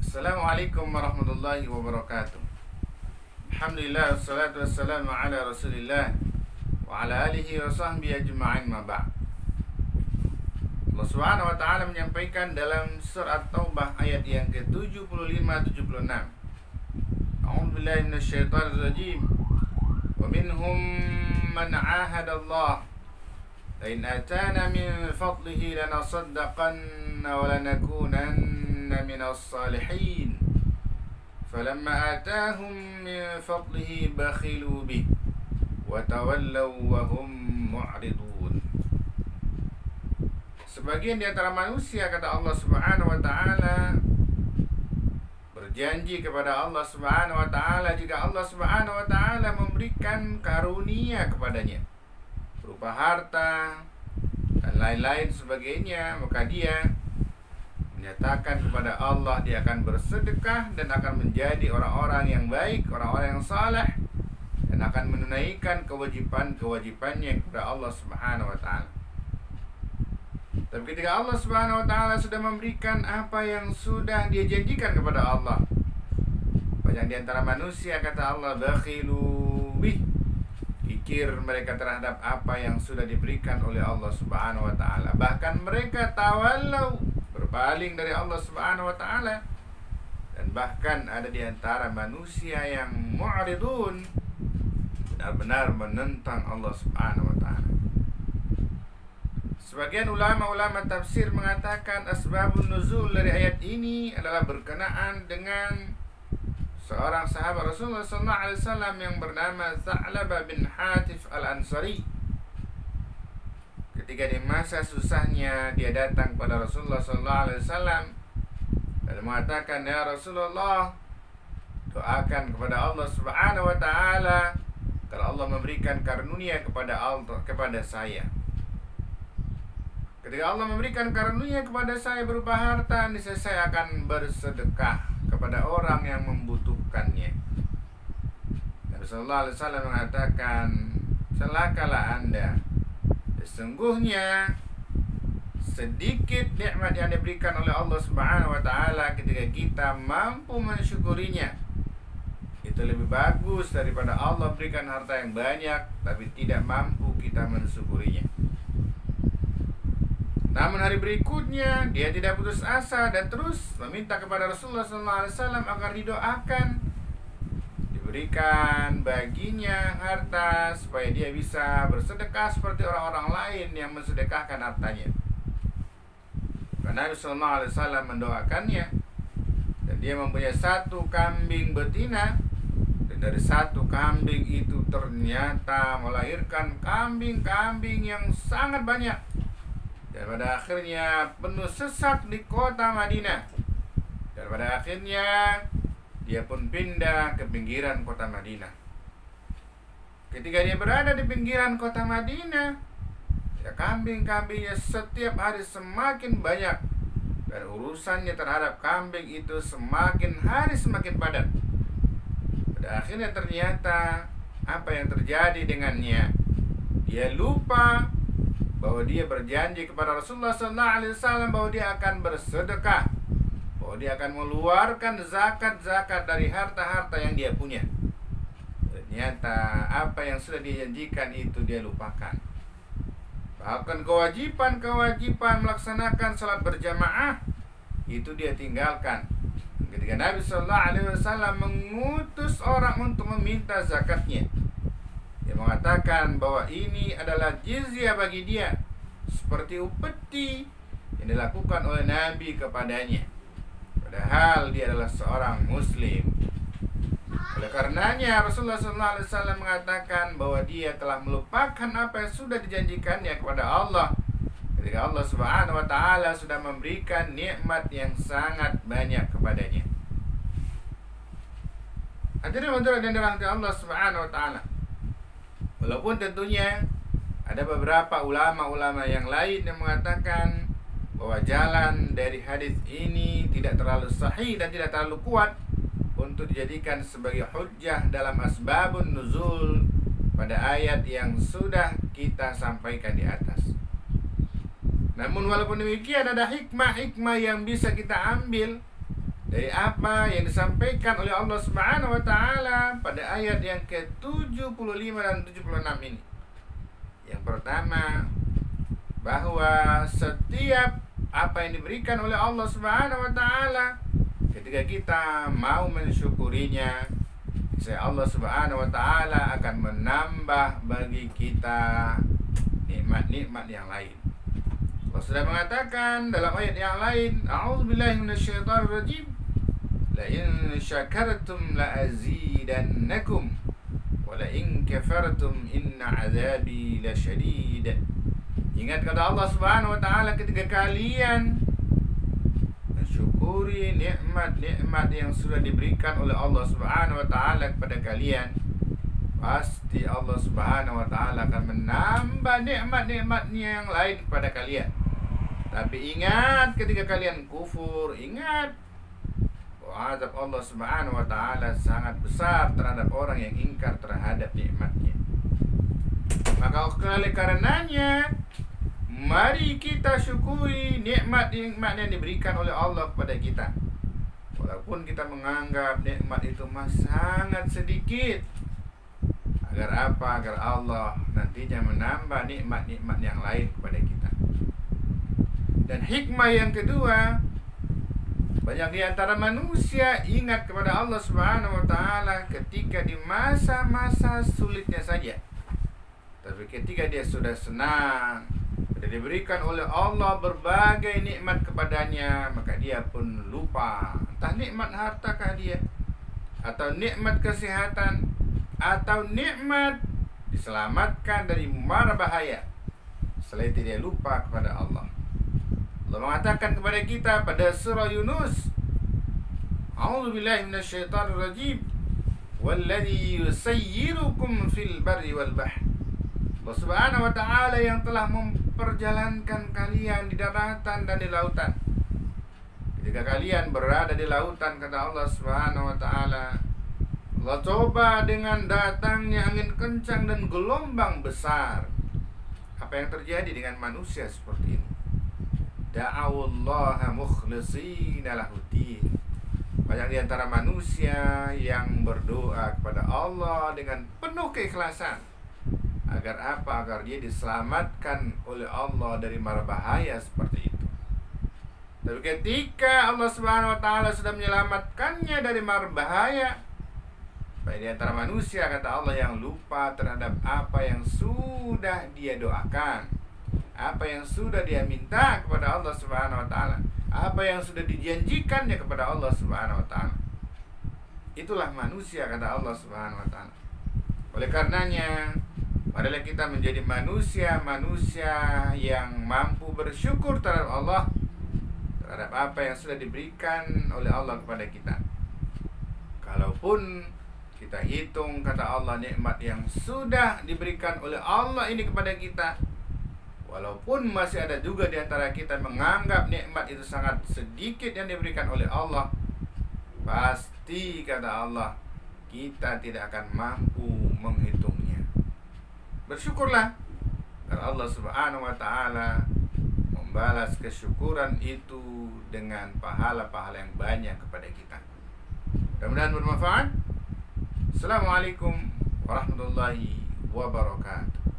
Assalamualaikum warahmatullahi wabarakatuh. Alhamdulillah, wassalatu wassalamu ala rasulillah wa ala alihi wa sahbihi ajma'in ma ba'd. Allah subhanahu wa ta'ala menyampaikan dalam surat Taubah ayat yang ke-75-76. A'udzu billahi minasyaitonir rajim. Wa minhum man 'ahada Allah la in atana min fadlihi lanasaddaqanna wa lanakunanna minas salihin. Falamma atahum min fadlihi bakhilu bih wa tawallaw wa hum mu'ridun. Sebagian di antara manusia, kata Allah Subhanahu wa taala, berjanji kepada Allah Subhanahu wa taala jika Allah Subhanahu wa taala memberikan karunia kepadanya berupa harta dan lain-lain sebagainya, maka dia menyatakan kepada Allah dia akan bersedekah dan akan menjadi orang-orang yang baik, orang-orang yang saleh, dan akan menunaikan kewajiban-kewajibannya kepada Allah Subhanahu wa taala. Tapi ketika Allah Subhanahu wa taala sudah memberikan apa yang sudah dia janjikan kepada Allah, banyak di antara manusia, kata Allah, bakhilu bih, kikir mereka terhadap apa yang sudah diberikan oleh Allah Subhanahu wa taala. Bahkan mereka tawallau, berpaling dari Allah Subhanahu wa taala. Dan bahkan ada di antara manusia yang mu'ridun, benar-benar menentang Allah Subhanahu wa taala. Sebagian ulama-ulama tafsir mengatakan asbabun nuzul dari ayat ini adalah berkenaan dengan seorang sahabat Rasulullah SAW yang bernama Tha'labah bin Hatif al-Ansari. Ketika di masa susahnya dia datang kepada Rasulullah SAW dan mengatakan, ya Rasulullah, doakan kepada Allah Subhanahu wa taala kalau Allah memberikan karunia kepada saya. Ketika Allah memberikan karunia kepada saya berupa harta, niscaya saya akan bersedekah kepada orang yang membutuhkannya. Nabi sallallahu alaihi wasallam mengatakan, celakalah Anda, sesungguhnya sedikit nikmat yang diberikan oleh Allah Subhanahu wa taala ketika kita mampu mensyukurinya, itu lebih bagus daripada Allah berikan harta yang banyak tapi tidak mampu kita mensyukurinya. Namun hari berikutnya dia tidak putus asa dan terus meminta kepada Rasulullah SAW agar didoakan, diberikan baginya harta supaya dia bisa bersedekah seperti orang-orang lain yang mensedekahkan hartanya. Karena Nabi SAW mendoakannya, dan dia mempunyai satu kambing betina, dan dari satu kambing itu ternyata melahirkan kambing-kambing yang sangat banyak. Dan pada akhirnya penuh sesak di kota Madinah. Dan pada akhirnya dia pun pindah ke pinggiran kota Madinah. Ketika dia berada di pinggiran kota Madinah, ya kambing-kambingnya setiap hari semakin banyak, dan urusannya terhadap kambing itu semakin hari semakin padat. Pada akhirnya ternyata apa yang terjadi dengannya, dia lupa bahwa dia berjanji kepada Rasulullah SAW bahwa dia akan bersedekah, bahwa dia akan mengeluarkan zakat-zakat dari harta-harta yang dia punya. Ternyata apa yang sudah dijanjikan itu dia lupakan. Bahkan kewajiban melaksanakan salat berjamaah itu dia tinggalkan. Ketika Nabi SAW mengutus orang untuk meminta zakatnya, dia mengatakan bahwa ini adalah jizyah bagi dia, seperti upeti yang dilakukan oleh Nabi kepadanya, padahal dia adalah seorang muslim. Oleh karenanya Rasulullah SAW mengatakan bahwa dia telah melupakan apa yang sudah dijanjikannya kepada Allah ketika Allah Subhanahu wa taala sudah memberikan nikmat yang sangat banyak kepadanya. Hadirin hadirat yang dirahmati Allah Subhanahu wa taala, walaupun tentunya ada beberapa ulama-ulama yang lain yang mengatakan bahwa jalan dari hadis ini tidak terlalu sahih dan tidak terlalu kuat untuk dijadikan sebagai hujjah dalam asbabun nuzul pada ayat yang sudah kita sampaikan di atas. Namun walaupun demikian ada hikmah-hikmah yang bisa kita ambil dari apa yang disampaikan oleh Allah Subhanahu wa taala pada ayat yang ke-75 dan 76 ini. Yang pertama, bahwa setiap apa yang diberikan oleh Allah Subhanahu wa taala, ketika kita mau mensyukurinya, Allah Subhanahu wa taala akan menambah bagi kita nikmat-nikmat yang lain. Allah sudah mengatakan dalam ayat yang lain, a'udzubillahi minasyaitonirrajim, la in syakartum la azidannakum wa la in kafartum inna 'adzabi lasyadid. Ingat kata Allah Subhanahu wa taala, ketika kalian mensyukuri nikmat-nikmat yang sudah diberikan oleh Allah Subhanahu wa taala kepada kalian, pasti Allah Subhanahu wa taala akan menambah nikmat-nikmatnya yang lain kepada kalian. Tapi ingat, ketika kalian kufur, ingat bahwa azab Allah Subhanahu wa taala sangat besar terhadap orang yang ingkar terhadap nikmatnya. Maka oleh karenanya, mari kita syukuri nikmat-nikmat yang diberikan oleh Allah kepada kita. Walaupun kita menganggap nikmat itu sangat sedikit. Agar apa? Agar Allah nantinya menambah nikmat-nikmat yang lain kepada kita. Dan hikmah yang kedua, banyak di antara manusia ingat kepada Allah Subhanahu wa taala ketika di masa-masa sulitnya saja. Tapi ketika dia sudah senang, sudah diberikan oleh Allah berbagai nikmat kepadanya, maka dia pun lupa. Entah nikmat hartakah dia, atau nikmat kesehatan, atau nikmat diselamatkan dari mara bahaya. Setelah itu dia lupa kepada Allah. Allah mengatakan kepada kita pada surah Yunus, a'udzubillahi minasyaitonirrajim, walladzi yusayyirukum fil barri wal bahr. Allah Subhanahu wa taala yang telah memperjalankan kalian di daratan dan di lautan. Ketika kalian berada di lautan, kata Allah Subhanahu wa taala, Allah coba dengan datangnya angin kencang dan gelombang besar. Apa yang terjadi dengan manusia seperti ini? Da'awullaha mukhlishina lahuddin. Banyak di antara manusia yang berdoa kepada Allah dengan penuh keikhlasan. Agar apa? Agar dia diselamatkan oleh Allah dari mara bahaya seperti itu. Tapi ketika Allah Subhanahu wa taala sudah menyelamatkannya dari mara bahaya, baik di antara manusia, kata Allah, yang lupa terhadap apa yang sudah dia doakan, apa yang sudah dia minta kepada Allah Subhanahu wa taala, apa yang sudah dijanjikannya kepada Allah Subhanahu wa taala. Itulah manusia, kata Allah Subhanahu wa taala. Oleh karenanya, marilah kita menjadi manusia yang mampu bersyukur terhadap Allah, terhadap apa yang sudah diberikan oleh Allah kepada kita. Kalaupun kita hitung, kata Allah, nikmat yang sudah diberikan oleh Allah ini kepada kita, walaupun masih ada juga di antara kita menganggap nikmat itu sangat sedikit yang diberikan oleh Allah, pasti, kata Allah, kita tidak akan mampu menghitungnya. Bersyukurlah, karena Allah Subhanahu wa taala membalas kesyukuran itu dengan pahala-pahala yang banyak kepada kita. Mudah-mudahan bermanfaat. Assalamualaikum warahmatullahi wabarakatuh.